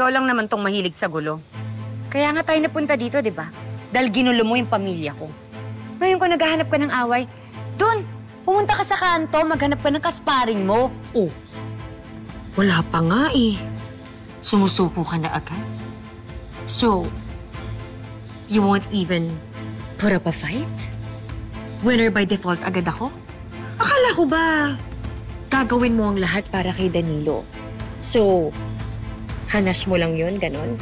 Ikaw lang naman tong mahilig sa gulo. Kaya nga tayo napunta dito, di ba? Dahil ginulo mo yung pamilya ko. Ngayon kung naghahanap ka ng away, dun, pumunta ka sa kanto, maghanap ka ng kasparing mo. Oh, wala pa nga eh. Sumusuko ka na agad. So, you won't even put up a fight? Winner by default agad ako? Akala ko ba gagawin mo ang lahat para kay Danilo? So, hanas mo lang yun, ganon?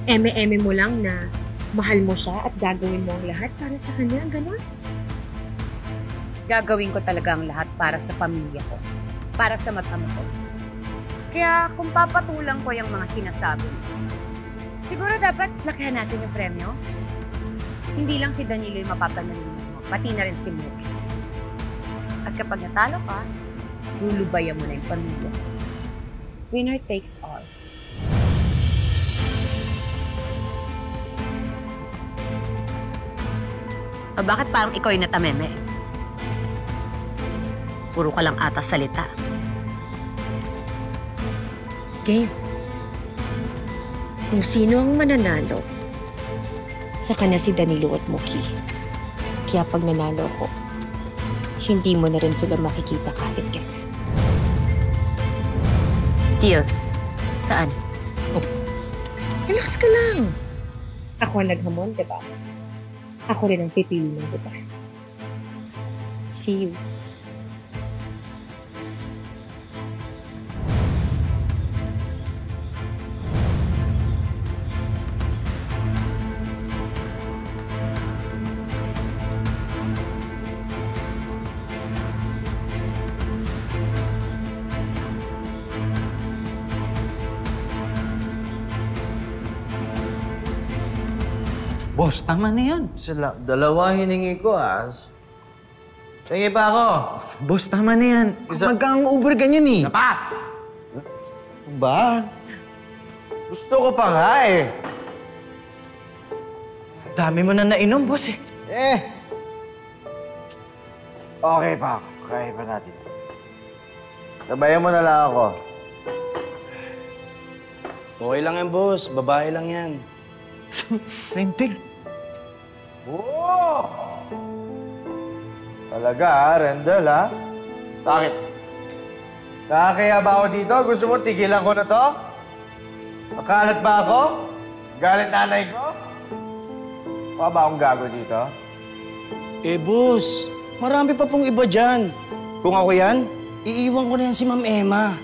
Eme-eme mo lang na mahal mo siya at gagawin mo ang lahat para sa kanya, ganon? Gagawin ko talaga ang lahat para sa pamilya ko. Para sa mata mo ko. Kaya kung papatulang ko yung mga sinasabi mo, siguro dapat lakihan natin yung premyo. Hindi lang si Danilo yung mapapanalino mo, pati na rin si Mookie. At kapag natalo ka, lulubayan mo na yung pamilya. Winner takes all. O bakit parang ikaw yung natameme? Puro ka lang ata salita. Game. Kung sino ang mananalo, saka na si Danilo at Mookie. Kaya pag nanalo ko, hindi mo na rin sila makikita kahit kailan. Deal. Saan? Oh, relax ka lang. Ako ang naghamon, diba? Ako rin ang pipili ng lugar. See you. Boss, tama na yan. Dalawa hiningi ko, Tingin pa ako. Boss, tama na yan. Magkang Uber ganyan eh. Isa pa! Ba? Gusto ko pa nga eh. Dami mo na nainom, boss eh. Okay pa ako. Kaya pa natin. Sabayan mo na lang ako. Okay lang yan, boss. Babae lang yan. Rendel. Oo! Talaga, Rendel, Bakit? Nakakaya ba ako dito? Gusto mo tigilan ko na to? Makalat ba ako? Galit nanay ko? Mukha ba akong gago dito? Boss, marami pa pong iba dyan. Kung ako yan, iiwan ko na yan si Ma'am Emma.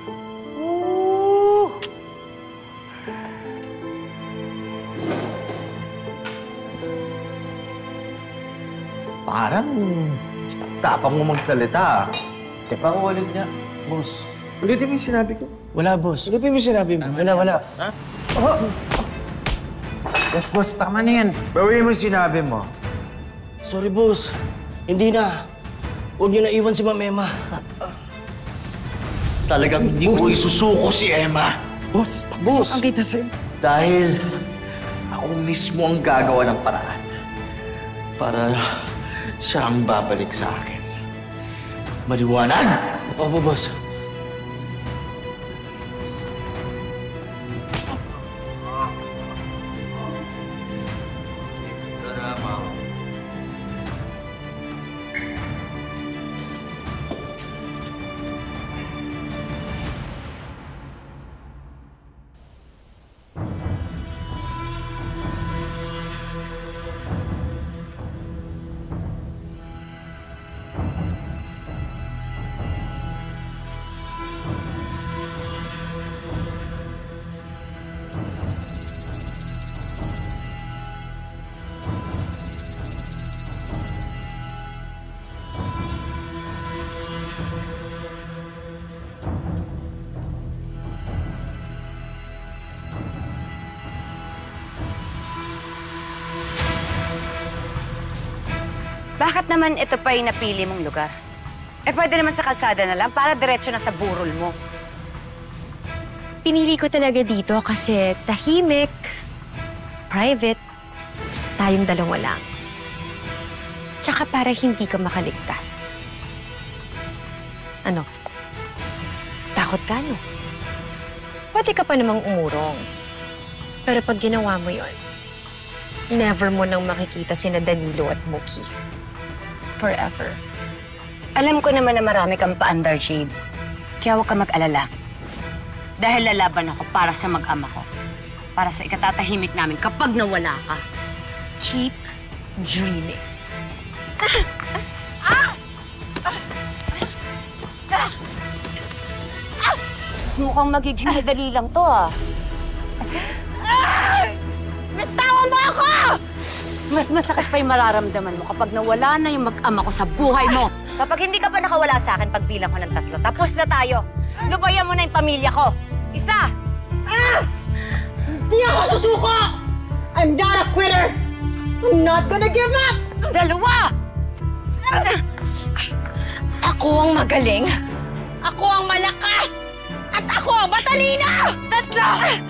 Parang tapang mo magsalita. Pang ulit niya. Boss. Ulitin mo yung sinabi ko. Wala, boss. Ulitin mo yung sinabi mo. Wala. Ha? Oh. Yes, boss. Tama na yan. Bawiin mo yung sinabi mo. Sorry, boss. Hindi na. Huwag niyo na iwan si Ma'am Emma. Talagang hindi ko isusuko si Emma. Boss, Boss! ang kita sa'yo. Dahil ako mismo ang gagawa ng paraan para siya ang babalik sa akin. Maliwanag? Opo, boss. Bakit naman ito pa yung napili mong lugar? Pwede naman sa kalsada na lang para diretso na sa burol mo. Pinili ko talaga dito kasi tahimik, private, tayong dalawa lang. Tsaka para hindi ka makaligtas. Ano? Takot ka, no? pwede ka pa namang umurong. Pero pag ginawa mo yon, never mo nang makikita sina Danilo at Mookie. Forever. Alam ko naman na marami kang paandar, Jade. Kaya huwag ka mag-alala. Dahil lalaban ako para sa mag-ama ko. Para sa ikatatahimik namin kapag nawala ka. Keep dreaming. Mukhang magiging madali lang to, ah. Bitawan mo ako! Mas masakit pa yung mararamdaman mo kapag nawala na yung mag-ama ko sa buhay mo. Kapag hindi ka pa nakawala sa akin pagbilang ko ng 3, tapos na tayo. Lubayan mo na yung pamilya ko. 1. Di ako susuko! I'm not a quitter! I'm not gonna give up! 2. Ako ang magaling. Ako ang malakas. At ako ang matalino! 3.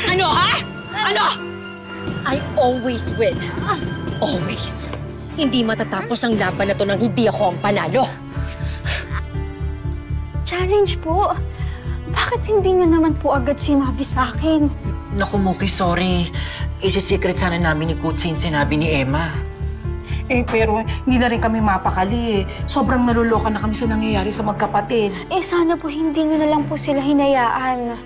Ano, ha? Ano? I always win. Always. Hindi matatapos ang laban na to nang hindi ako ang panalo. Challenge po. Bakit hindi nyo naman po agad sinabi sa akin? Naku, Mookie, sorry. Isi-secret sana namin ni Kutsin sinabi ni Emma. Eh, pero hindi na rin kami mapakali eh. Sobrang naluloka na kami sa nangyayari sa magkapatid. Eh, sana po hindi nyo na lang po sila hinayaan.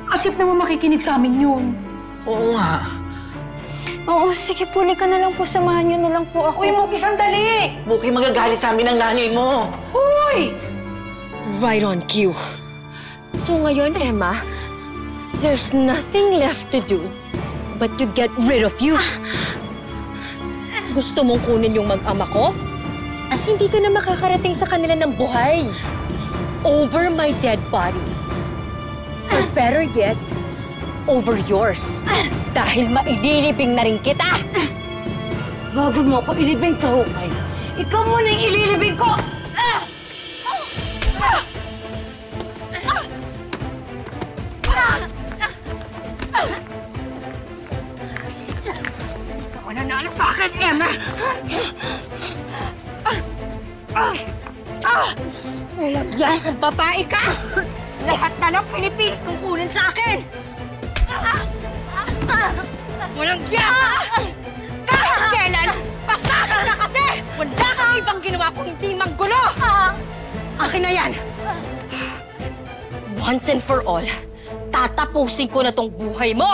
As if naman makikinig sa amin yun. Oo nga. Oo, sige po, ka na lang po. Samahan nyo na lang po ako. Uy, Mookie, sandali! Mookie, magagalit sa amin ang nanay mo. Uy! Right on cue. So ngayon, Emma, there's nothing left to do but to get rid of you. Gusto mong kunin yung mag-ama ko? At hindi ka na makakarating sa kanila ng buhay. Over my dead body. Or better yet, over yours. Dahil maililibing na rin kita. Bago mo ako ilibing sa hukay, ikaw muna yung ililibing ko! Ikaw nanalo sa akin, Emma! Walang yan kung babae ka! Lahat na lang pinipilit kong kunin sa akin! Walang yan! Kahit kailan, pasakit na kasi! Wala kang ibang ginawa kung hindi manggulo! Akin na yan! Once and for all, tatapusin ko na tong buhay mo!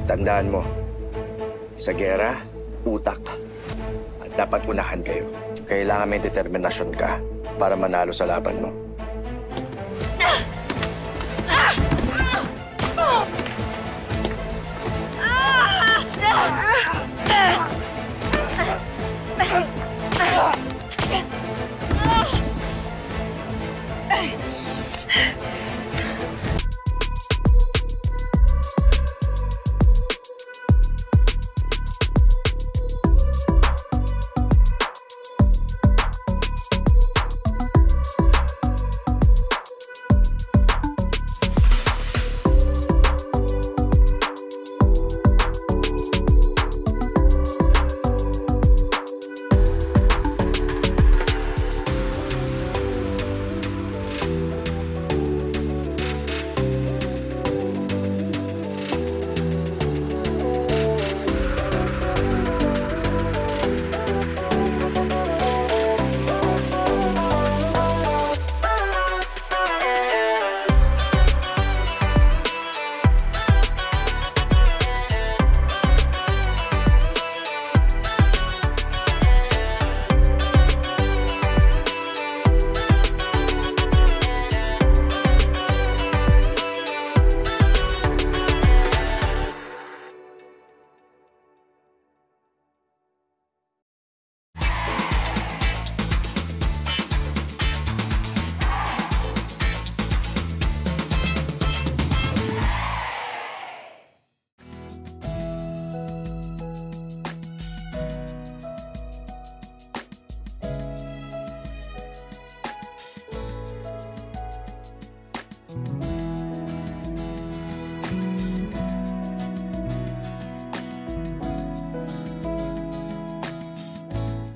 Tandaan mo, sa gera, utak. At dapat unahan kayo. Kailangan may determinasyon ka para manalo sa laban mo.